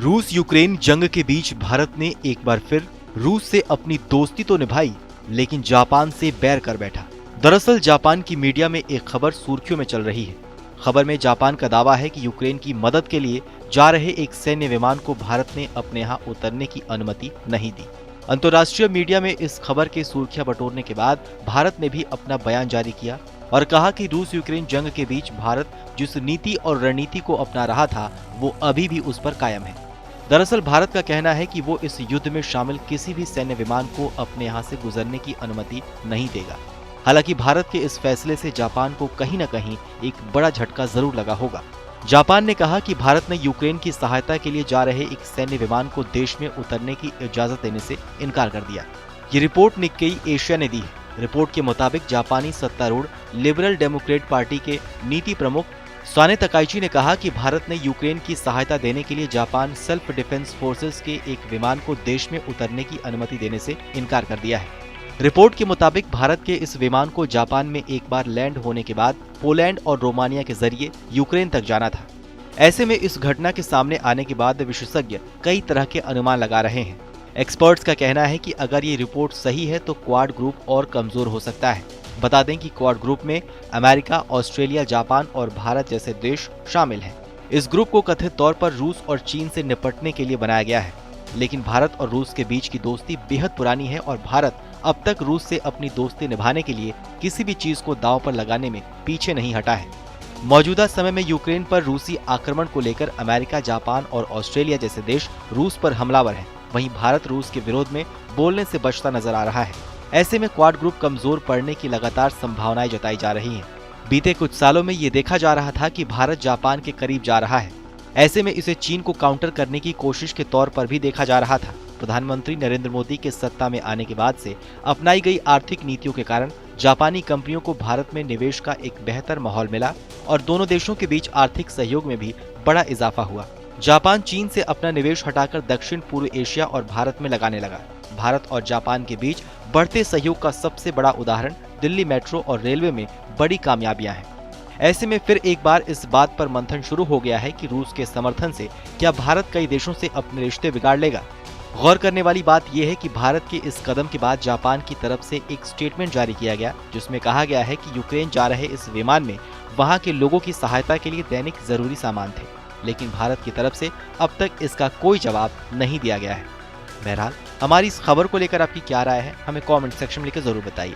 रूस यूक्रेन जंग के बीच भारत ने एक बार फिर रूस से अपनी दोस्ती तो निभाई, लेकिन जापान से बैर कर बैठा। दरअसल जापान की मीडिया में एक खबर सुर्खियों में चल रही है। खबर में जापान का दावा है कि यूक्रेन की मदद के लिए जा रहे एक सैन्य विमान को भारत ने अपने यहाँ उतरने की अनुमति नहीं दी। अंतर्राष्ट्रीय मीडिया में इस खबर के सुर्खियां बटोरने के बाद भारत ने भी अपना बयान जारी किया और कहा कि रूस यूक्रेन जंग के बीच भारत जिस नीति और रणनीति को अपना रहा था वो अभी भी उस पर कायम है। दरअसल भारत का कहना है कि वो इस युद्ध में शामिल किसी भी सैन्य विमान को अपने यहाँ से गुजरने की अनुमति नहीं देगा। हालांकि भारत के इस फैसले से जापान को कहीं न कहीं एक बड़ा झटका जरूर लगा होगा। जापान ने कहा कि भारत ने यूक्रेन की सहायता के लिए जा रहे एक सैन्य विमान को देश में उतरने की इजाजत देने से इनकार कर दिया। ये रिपोर्ट निक्केई एशिया ने दी है। रिपोर्ट के मुताबिक जापानी सत्तारूढ़ लिबरल डेमोक्रेट पार्टी के नीति प्रमुख साने तकाइची ने कहा कि भारत ने यूक्रेन की सहायता देने के लिए जापान सेल्फ डिफेंस फोर्सेस के एक विमान को देश में उतरने की अनुमति देने से इनकार कर दिया है। रिपोर्ट के मुताबिक भारत के इस विमान को जापान में एक बार लैंड होने के बाद पोलैंड और रोमानिया के जरिए यूक्रेन तक जाना था। ऐसे में इस घटना के सामने आने के बाद विशेषज्ञ कई तरह के अनुमान लगा रहे हैं। एक्सपर्ट्स का कहना है कि अगर ये रिपोर्ट सही है तो क्वाड ग्रुप और कमजोर हो सकता है। बता दें कि क्वाड ग्रुप में अमेरिका, ऑस्ट्रेलिया, जापान और भारत जैसे देश शामिल हैं। इस ग्रुप को कथित तौर पर रूस और चीन से निपटने के लिए बनाया गया है, लेकिन भारत और रूस के बीच की दोस्ती बेहद पुरानी है और भारत अब तक रूस से अपनी दोस्ती निभाने के लिए किसी भी चीज को दांव पर लगाने में पीछे नहीं हटा है। मौजूदा समय में यूक्रेन पर रूसी आक्रमण को लेकर अमेरिका, जापान और ऑस्ट्रेलिया जैसे देश रूस पर हमलावर हैं। वहीं भारत रूस के विरोध में बोलने से बचता नजर आ रहा है। ऐसे में क्वाड ग्रुप कमजोर पड़ने की लगातार संभावनाएं जताई जा रही हैं। बीते कुछ सालों में ये देखा जा रहा था कि भारत जापान के करीब जा रहा है। ऐसे में इसे चीन को काउंटर करने की कोशिश के तौर पर भी देखा जा रहा था। प्रधानमंत्री नरेंद्र मोदी के सत्ता में आने के बाद से अपनाई गई आर्थिक नीतियों के कारण जापानी कंपनियों को भारत में निवेश का एक बेहतर माहौल मिला और दोनों देशों के बीच आर्थिक सहयोग में भी बड़ा इजाफा हुआ। जापान चीन से अपना निवेश हटाकर दक्षिण पूर्व एशिया और भारत में लगाने लगा। भारत और जापान के बीच बढ़ते सहयोग का सबसे बड़ा उदाहरण दिल्ली मेट्रो और रेलवे में बड़ी कामयाबियां हैं। ऐसे में फिर एक बार इस बात पर मंथन शुरू हो गया है कि रूस के समर्थन से क्या भारत कई देशों से अपने रिश्ते बिगाड़ लेगा। गौर करने वाली बात यह है कि भारत के इस कदम के बाद जापान की तरफ से एक स्टेटमेंट जारी किया गया, जिसमें कहा गया है कि यूक्रेन जा रहे इस विमान में वहां के लोगों की सहायता के लिए दैनिक जरूरी सामान थे, लेकिन भारत की तरफ से अब तक इसका कोई जवाब नहीं दिया गया है। बहरहाल हमारी इस खबर को लेकर आपकी क्या राय है, हमें कमेंट सेक्शन में लिखकर जरूर बताइए।